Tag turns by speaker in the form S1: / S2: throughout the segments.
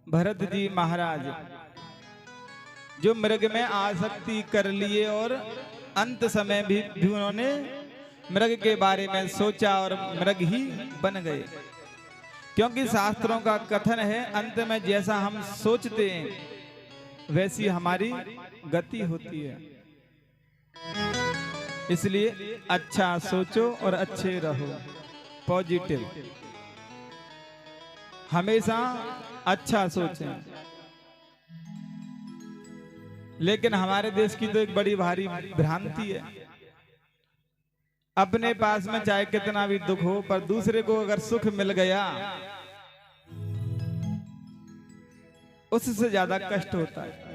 S1: भरत जी महाराज जो मृग में आसक्ति कर लिए और अंत समय भी उन्होंने मृग के बारे में सोचा और मृग ही बन गए। क्योंकि शास्त्रों का कथन है अंत में जैसा हम सोचते हैं वैसी हमारी गति होती है। इसलिए अच्छा सोचो और अच्छे रहो, पॉजिटिव, हमेशा अच्छा सोचें। लेकिन हमारे देश की तो एक बड़ी भारी भ्रांति है, अपने पास में चाहे कितना भी दुख हो पर दूसरे को अगर सुख मिल गया उससे ज्यादा कष्ट होता है।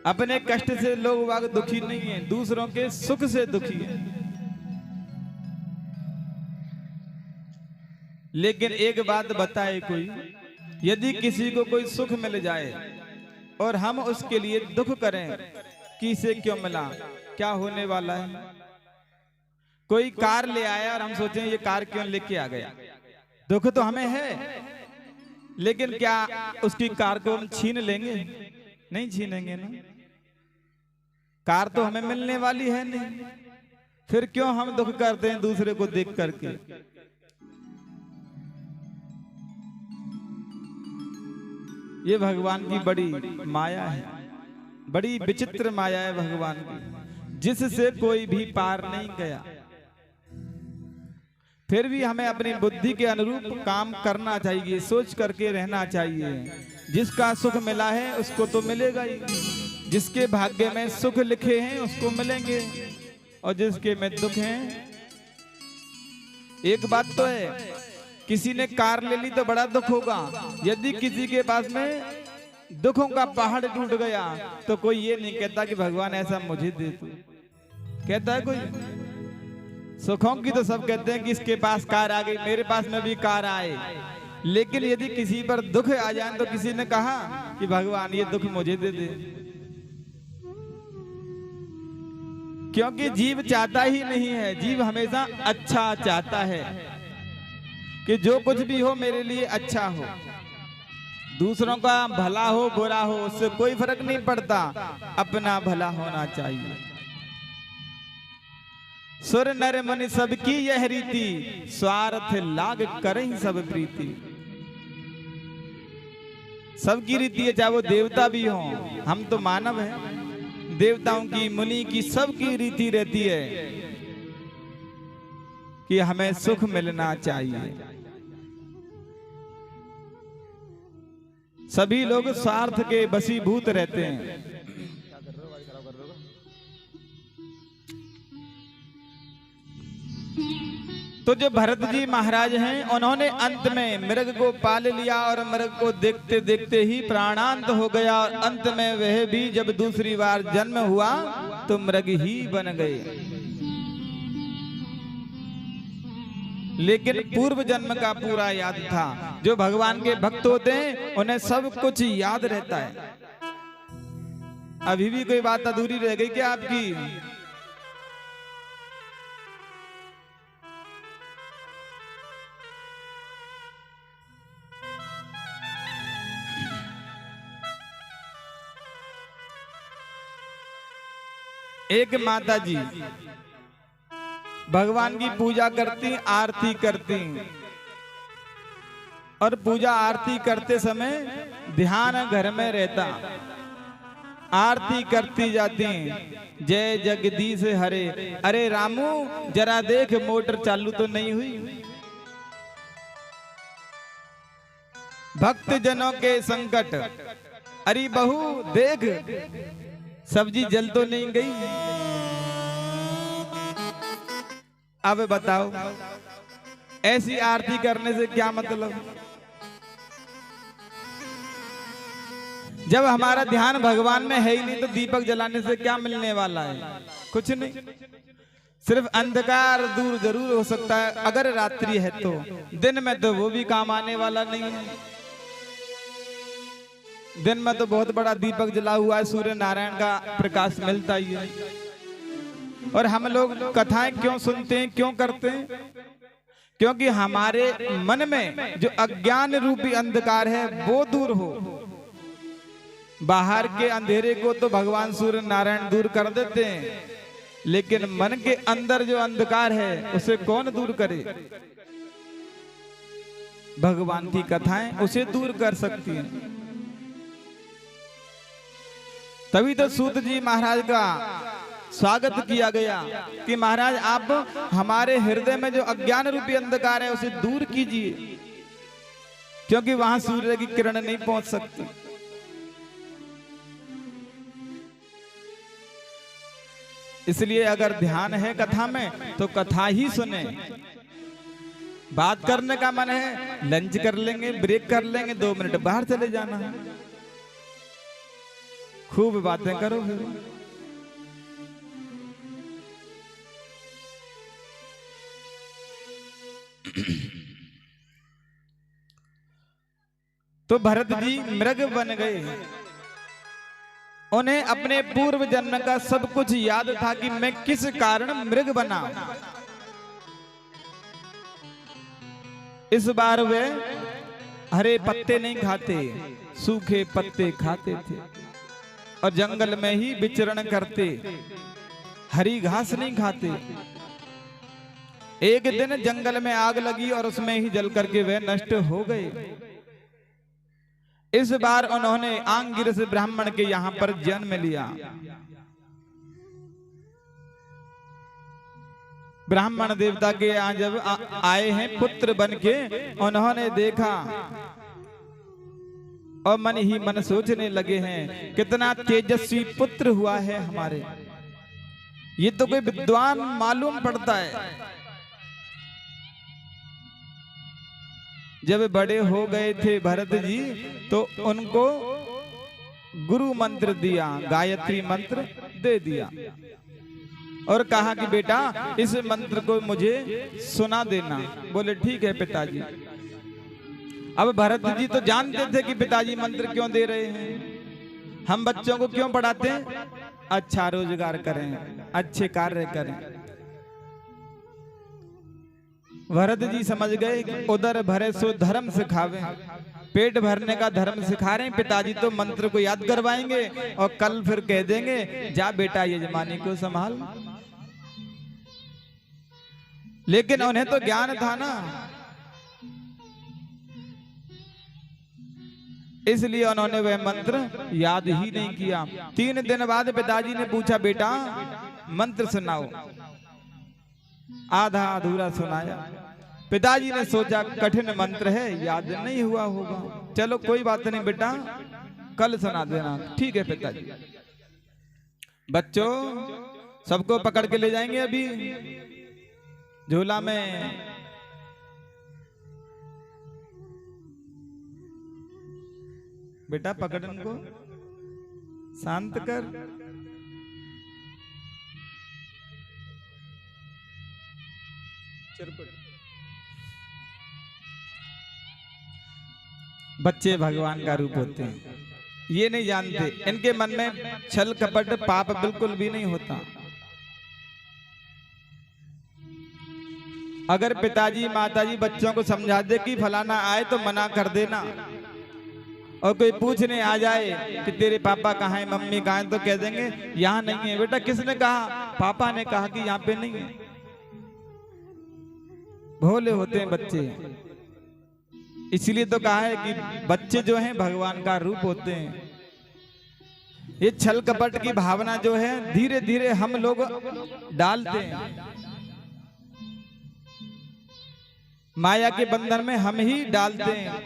S1: अपने कष्ट से लोग वाग दुखी नहीं है, दूसरों के सुख से दुखी है। लेकिन एक बात बताए कोई, यदि किसी को कोई सुख मिल जाए और हम उसके लिए दुख करें कि इसे क्यों मिला, क्या होने वाला है। कोई कार ले आया और हम सोचें ये कार क्यों लेके आ गया, दुख तो हमें है, लेकिन क्या उसकी कार को हम छीन लेंगे? नहीं छीनेंगे ना, कार तो हमें मिलने वाली है नहीं। फिर क्यों हम दुख करते हैं दूसरे को देख करके। ये भगवान की बड़ी माया है, बड़ी विचित्र माया है भगवान की, जिससे कोई भी पार नहीं गया। फिर भी हमें अपनी बुद्धि के अनुरूप काम करना चाहिए, सोच करके रहना चाहिए। जिसका सुख मिला है उसको तो मिलेगा ही, जिसके भाग्य में सुख लिखे हैं उसको मिलेंगे, और जिसके में दुख हैं। एक बात तो है, किसी ने कार ले ली तो बड़ा दुख होगा, यदि किसी के पास में दुखों का पहाड़ टूट गया तो कोई ये नहीं कहता कि भगवान ऐसा मुझे दे दो, कहता है कोई? सुखों की तो सब कहते हैं कि इसके पास कार आ गई, मेरे पास में भी कार आए। लेकिन यदि किसी पर दुख आ जाए तो किसी ने कहा कि भगवान ये दुख मुझे दे दे, क्योंकि जीव चाहता ही नहीं है, जीव हमेशा अच्छा चाहता है कि जो कुछ भी हो मेरे लिए अच्छा हो। दूसरों का भला हो बुरा हो उससे कोई फर्क नहीं पड़ता, अपना भला होना चाहिए। सुर नर मुनि सबकी यह रीति, स्वार्थ लाग करें सब प्रीति। सबकी रीति है, चाहे वो देवता भी हो, हम तो मानव हैं। देवताओं की, मुनि की, सबकी रीति रहती है कि हमें सुख मिलना चाहिए। सभी लोग स्वार्थ के वशीभूत रहते हैं। तो जो भरत जी महाराज हैं उन्होंने अंत में मृग को पाल लिया और मृग को देखते देखते ही प्राणांत हो गया, और अंत में वह भी जब दूसरी बार जन्म हुआ तो मृग ही बन गए। लेकिन पूर्व जन्म का पूरा याद था। जो भगवान के भक्त होते हैं उन्हें सब कुछ याद रहता है। अभी भी कोई बात अधूरी रह गई क्या आपकी? एक माता जी भगवान की पूजा करती, आरती करती, और पूजा आरती करते समय ध्यान घर में रहता। आरती करती जाती, जय जगदीश हरे, अरे रामू जरा देख मोटर चालू तो नहीं हुई। भक्त जनों के संकट, अरे बहू देख सब्जी जल तो नहीं गई। अब बताओ ऐसी आरती करने से क्या मतलब? जब हमारा ध्यान भगवान में है ही नहीं तो दीपक जलाने से क्या मिलने वाला है? कुछ नहीं, सिर्फ अंधकार दूर जरूर हो सकता है अगर रात्रि है तो, दिन में तो वो भी काम आने वाला नहीं है। दिन में तो बहुत बड़ा दीपक जला हुआ है, सूर्य नारायण का प्रकाश मिलता ही है। और हम लोग कथाएं क्यों सुनते हैं, क्यों करते हैं? क्योंकि हमारे मन में जो अज्ञान रूपी अंधकार है वो दूर हो। बाहर के अंधेरे को तो भगवान सूर्य नारायण दूर कर देते हैं, लेकिन मन के अंदर जो अंधकार है उसे कौन दूर करे? भगवान की कथाएं उसे दूर कर सकती हैं। तभी तो सूत जी महाराज का स्वागत किया गया कि महाराज आप हमारे हृदय में जो अज्ञान रूपी अंधकार है उसे दूर कीजिए, क्योंकि वहां सूर्य की किरण नहीं पहुंच सकती। इसलिए अगर ध्यान है कथा में तो कथा ही सुने। बात करने का मन है, लंच कर लेंगे, ब्रेक कर लेंगे, 2 मिनट बाहर चले जाना है, खूब बातें करो फिर। तो भरत जी मृग बन गए। उन्हें अपने पूर्व जन्म का सब कुछ याद था कि मैं किस कारण मृग बना। इस बार वे हरे पत्ते नहीं खाते, सूखे पत्ते खाते थे और जंगल में ही विचरण करते, हरी घास नहीं खाते। एक दिन जंगल में आग लगी और उसमें ही जल करके वे नष्ट हो गए। इस बार उन्होंने आंगिरस ब्राह्मण के यहां पर जन्म लिया। ब्राह्मण देवता के यहाँ जब आए हैं पुत्र बन के, उन्होंने देखा और मन ही मन सोचने लगे हैं कितना तेजस्वी पुत्र हुआ है हमारे, ये तो कोई विद्वान मालूम पड़ता है। जब बड़े हो गए थे भरत जी तो उनको गुरु मंत्र दिया, गायत्री मंत्र दे दिया और कहा कि बेटा इस मंत्र को मुझे सुना देना। बोले ठीक है पिताजी। अब भरत जी तो जानते थे कि पिताजी मंत्र क्यों दे रहे हैं, हम बच्चों को क्यों पढ़ाते हैं? अच्छा रोजगार करें, अच्छे कार्य करें। भरत जी समझ गए कि उदर भरे सो धर्म सिखावे, पेट भरने का धर्म सिखा रहे हैं पिताजी, तो मंत्र को याद करवाएंगे और कल फिर कह देंगे जा बेटा यजमानी को संभाल। लेकिन उन्हें तो ज्ञान था ना, इसलिए उन्होंने वह मंत्र याद ही नहीं किया। 3 दिन बाद पिताजी ने पूछा बेटा मंत्र सुनाओ, आधा अधूरा सुनाया। पिताजी ने सोचा कठिन मंत्र है, याद नहीं हुआ होगा, चलो कोई बात नहीं बेटा कल सुना देना। ठीक है पिताजी। बच्चों सबको पकड़ के ले जाएंगे अभी झोला में। बेटा पकड़ उनको, शांत कर। बच्चे भगवान का रूप होते हैं, ये नहीं जानते, इनके मन में छल कपट पाप बिल्कुल भी नहीं होता। अगर पिताजी माताजी बच्चों को समझा दे कि फलाना आए तो मना कर देना, और कोई पूछने आ जाए कि तेरे पापा कहाँ हैं, मम्मी कहाँ हैं, तो कह देंगे यहाँ नहीं है। बेटा किसने कहा? पापा ने कहा कि यहाँ पे नहीं है। भोले होते हैं बच्चे, इसलिए तो कहा है कि बच्चे जो हैं भगवान का रूप होते हैं। ये छल कपट की भावना जो है धीरे धीरे हम लोग डालते हैं, माया के बंधन में हम ही डालते हैं।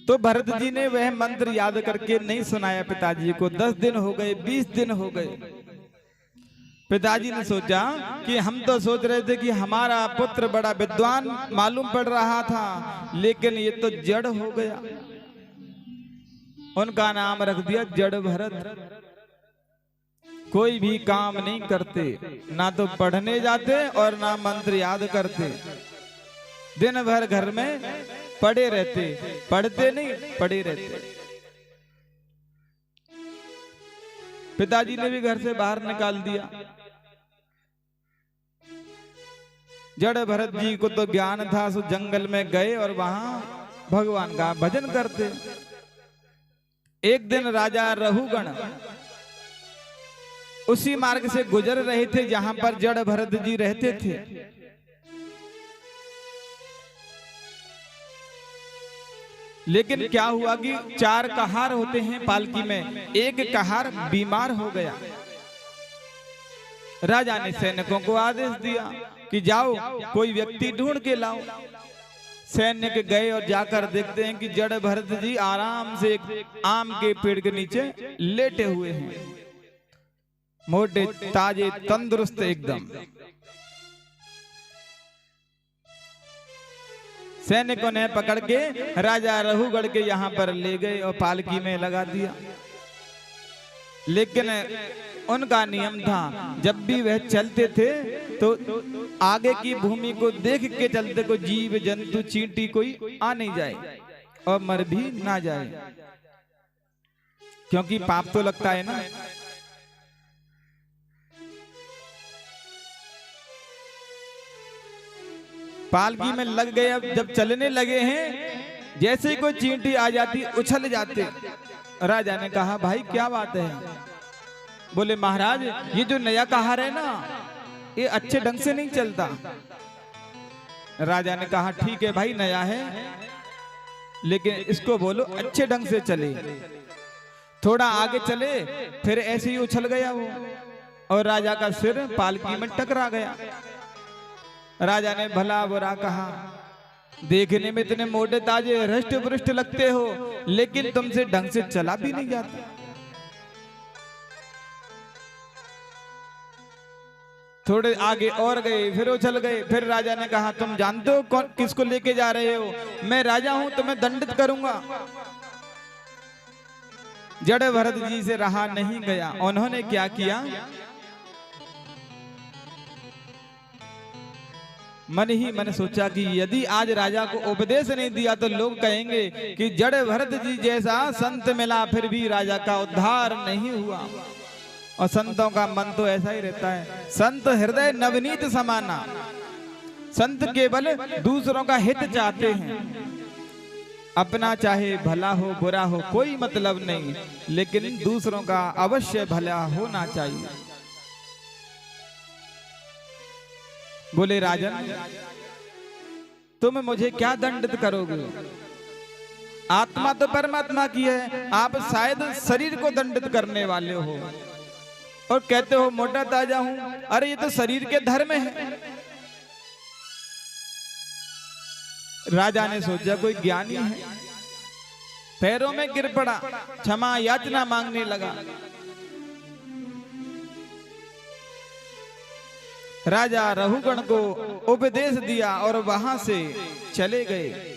S1: तो भरत जी ने वह मंत्र याद करके नहीं सुनाया पिताजी को। 10 दिन हो गए, 20 दिन हो गए। पिताजी ने सोचा कि हम तो सोच रहे थे कि हमारा पुत्र बड़ा विद्वान मालूम पड़ रहा था, लेकिन ये तो जड़ हो गया। उनका नाम रख दिया जड़ भरत। कोई भी काम नहीं करते, ना तो पढ़ने जाते और ना मंत्र याद करते, दिन भर घर में पड़े रहते, पढ़ते नहीं पड़े रहते। पिताजी ने भी घर से बाहर निकाल दिया। जड़ भरत जी को तो ज्ञान था, सो जंगल में गए और वहां भगवान का भजन करते। एक दिन राजा रहुगण उसी मार्ग से गुजर रहे थे जहां पर जड़ भरत जी रहते थे। लेकिन क्या हुआ कि 4 कहार होते हैं पालकी में, एक कहार बीमार हो गया। राजा ने सैनिकों को आदेश दिया कि जाओ कोई व्यक्ति ढूंढ के लाओ। सैनिक गए और जाकर देखते हैं कि जड़ भरत जी आराम से एक आम के पेड़ के नीचे लेटे हुए हैं, मोटे ताजे तंदुरुस्त एकदम। सैनिकों ने पकड़ के राजा रहुगढ़ के यहाँ पर ले गए और पालकी में लगा दिया। लेकिन उनका नियम था, जब भी वह चलते थे तो आगे की भूमि को देख के चलते, को जीव जंतु चींटी कोई आ नहीं जाए और मर भी ना जाए, क्योंकि पाप तो लगता है ना। पालकी में लग गए, अब जब चलने लगे हैं, जैसे ही कोई चींटी आ जाती उछल जाते। राजा ने कहा भाई क्या बात है? बोले महाराज ये जो नया कहार है ना, ये अच्छे ढंग से नहीं चलता। राजा ने कहा ठीक है भाई नया है, लेकिन इसको बोलो अच्छे ढंग से चले। थोड़ा आगे चले, फिर ऐसे ही उछल गया वो और राजा का सिर पालकी में टकरा गया। राजा ने भला बुरा कहा, देखने में इतने मोटे ताजे हृष्ट पुष्ट लगते हो, लेकिन तुमसे ढंग से चला भी नहीं जाता। थोड़े आगे और गए, फिर उछल गए। फिर राजा ने कहा तुम जानते हो कौन किसको लेके जा रहे हो? मैं राजा हूं, तुम्हें दंडित करूंगा। जड़ भरत जी से रहा नहीं गया। उन्होंने क्या किया, मन ही मन सोचा कि यदि आज राजा को उपदेश नहीं दिया तो लोग कहेंगे कि जड़ भरत जी जैसा संत मिला फिर भी राजा का उद्धार नहीं हुआ। और संतों का मन तो ऐसा ही रहता है, संत हृदय नवनीत समाना। संत केवल दूसरों का हित चाहते हैं, अपना चाहे भला हो बुरा हो कोई मतलब नहीं, लेकिन दूसरों का अवश्य भला होना चाहिए। बोले राजन तुम मुझे क्या दंडित करोगे? आत्मा तो परमात्मा की है, आप शायद शरीर को दंडित करने वाले हो और कहते हो मोटा ताजा हूं। अरे ये तो शरीर के धर्म है। राजा ने सोचा कोई ज्ञानी है, पैरों में गिर पड़ा, क्षमा याचना मांगने लगा। राजा रहुगण को उपदेश दिया और वहां से चले गए।